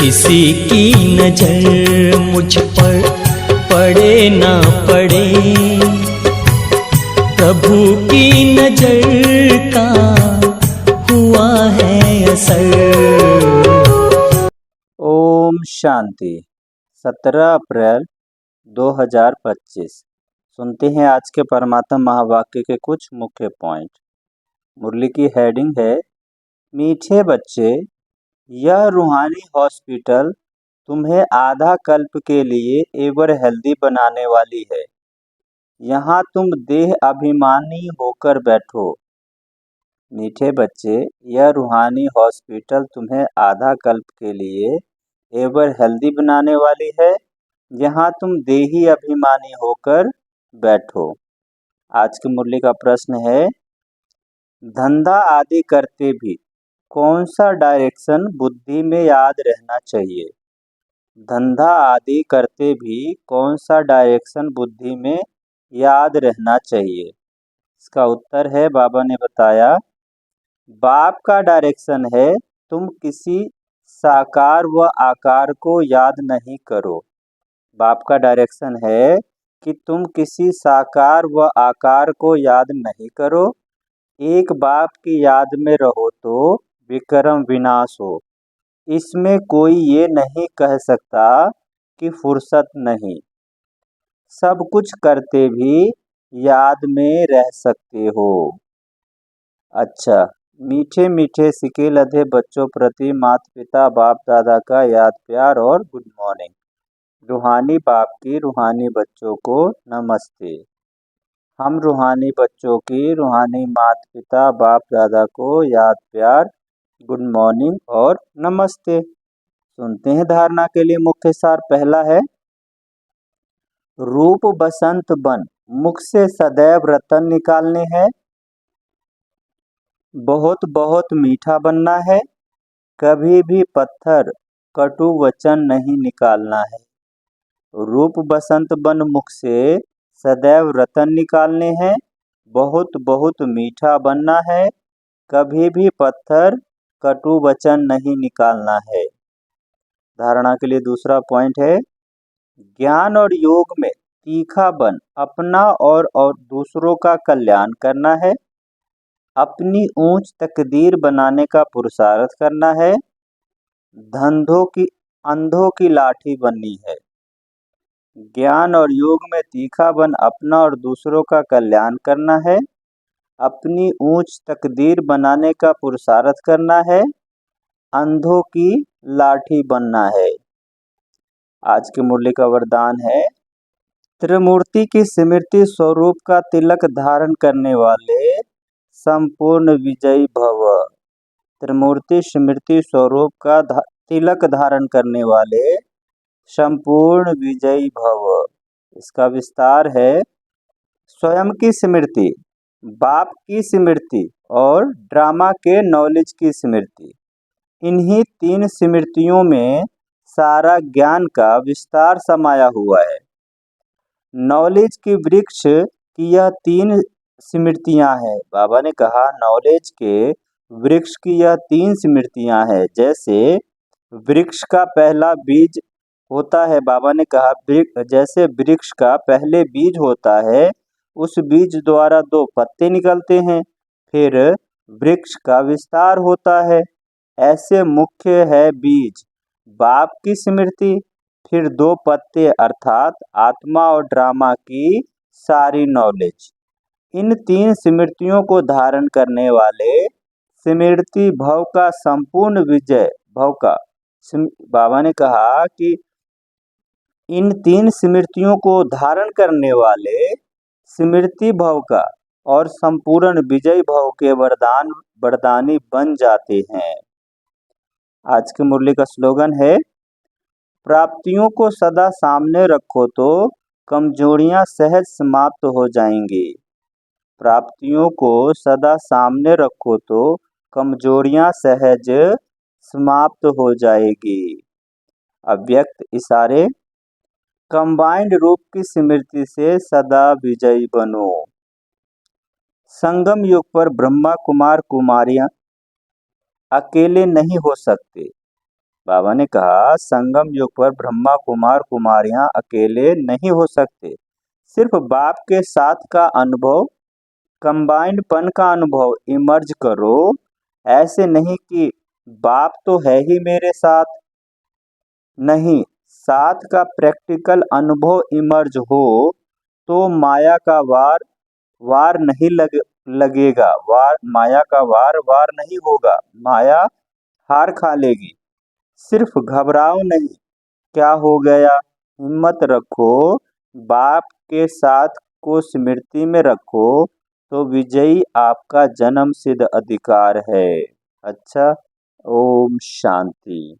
किसी की नजर मुझ पर पड़े ना पड़े, प्रभु की नजर का हुआ है असर। ओम शांति। 17 अप्रैल 2025। सुनते हैं आज के परमात्मा महावाक्य के कुछ मुख्य पॉइंट। मुरली की हेडिंग है, मीठे बच्चे, यह रूहानी हॉस्पिटल तुम्हें आधा कल्प के लिए एवर हेल्दी बनाने वाली है। यहाँ तुम देह अभिमानी होकर बैठो। मीठे बच्चे, यह रूहानी हॉस्पिटल तुम्हें आधा कल्प के लिए एवर हेल्दी बनाने वाली है। यहाँ तुम देही अभिमानी होकर बैठो। आज की मुरली का प्रश्न है, धंधा आदि करते भी कौन सा डायरेक्शन बुद्धि में याद रहना चाहिए? धंधा आदि करते भी कौन सा डायरेक्शन बुद्धि में याद रहना चाहिए? इसका उत्तर है, बाबा ने बताया, बाप का डायरेक्शन है तुम किसी साकार व आकार को याद नहीं करो। बाप का डायरेक्शन है कि तुम किसी साकार व आकार को याद नहीं करो। एक बाप की याद में रहो तो विक्रम विनाश हो। इसमें कोई ये नहीं कह सकता कि फुर्सत नहीं। सब कुछ करते भी याद में रह सकते हो। अच्छा, मीठे मीठे सिके लधे बच्चों प्रति माता पिता बाप दादा का याद प्यार और गुड मॉर्निंग। रूहानी बाप की रूहानी बच्चों को नमस्ते। हम रूहानी बच्चों की रूहानी माता पिता बाप दादा को याद प्यार, गुड मॉर्निंग और नमस्ते। सुनते हैं धारणा के लिए मुख्य सार। पहला है, रूप बसंत बन मुख से सदैव रतन निकालने हैं। बहुत बहुत मीठा बनना है। कभी भी पत्थर कटु वचन नहीं निकालना है। रूप बसंत बन मुख से सदैव रतन निकालने हैं। बहुत बहुत मीठा बनना है। कभी भी पत्थर कटु वचन नहीं निकालना है। धारणा के लिए दूसरा पॉइंट है, ज्ञान और योग में तीखा बन अपना और दूसरों का कल्याण करना है। अपनी ऊंच तकदीर बनाने का पुरुषार्थ करना है। अंधों की लाठी बननी है। ज्ञान और योग में तीखा बन अपना और दूसरों का कल्याण करना है। अपनी ऊंच तकदीर बनाने का पुरुषार्थ करना है। अंधों की लाठी बनना है। आज की मुरली का वरदान है, त्रिमूर्ति की स्मृति स्वरूप का तिलक धारण करने वाले संपूर्ण विजयी भव। त्रिमूर्ति स्मृति स्वरूप का तिलक धारण करने वाले संपूर्ण विजयी भव। इसका विस्तार है, स्वयं की स्मृति, बाप की स्मृति और ड्रामा के नॉलेज की स्मृति। इन्हीं तीन स्मृतियों में सारा ज्ञान का विस्तार समाया हुआ है। नॉलेज की वृक्ष की यह तीन स्मृतियां हैं। बाबा ने कहा, नॉलेज के वृक्ष की यह तीन स्मृतियां हैं। जैसे वृक्ष का पहला बीज होता है, बाबा ने कहा, जैसे वृक्ष का पहले बीज होता है, उस बीज द्वारा 2 पत्ते निकलते हैं, फिर वृक्ष का विस्तार होता है। ऐसे मुख्य है बीज बाप की स्मृति, फिर 2 पत्ते अर्थात आत्मा और ड्रामा की सारी नॉलेज। इन तीन स्मृतियों को धारण करने वाले स्मृति भव का संपूर्ण विजय भव का, बाबा ने कहा कि इन तीन स्मृतियों को धारण करने वाले स्मृति भव का और संपूर्ण विजय भव के वरदानी बन जाते हैं। आज की मुरली का स्लोगन है, प्राप्तियों को सदा सामने रखो तो कमजोरियां सहज समाप्त हो जाएंगी। प्राप्तियों को सदा सामने रखो तो कमजोरियां सहज समाप्त हो जाएगी। अव्यक्त इशारे, कंबाइंड रूप की स्मृति से सदा विजयी बनो। संगम युग पर ब्रह्मा कुमार कुमारियां अकेले नहीं हो सकते। बाबा ने कहा संगम युग पर ब्रह्मा कुमार कुमारियां अकेले नहीं हो सकते। सिर्फ बाप के साथ का अनुभव, कंबाइंड पन का अनुभव इमर्ज करो। ऐसे नहीं कि बाप तो है ही मेरे साथ, नहीं, साथ का प्रैक्टिकल अनुभव इमर्ज हो तो माया का वार नहीं लगेगा, माया का वार नहीं होगा, माया हार खा लेगी। सिर्फ घबराओ नहीं, क्या हो गया, हिम्मत रखो, बाप के साथ को स्मृति में रखो तो विजयी आपका जन्म सिद्ध अधिकार है। अच्छा, ओम शांति।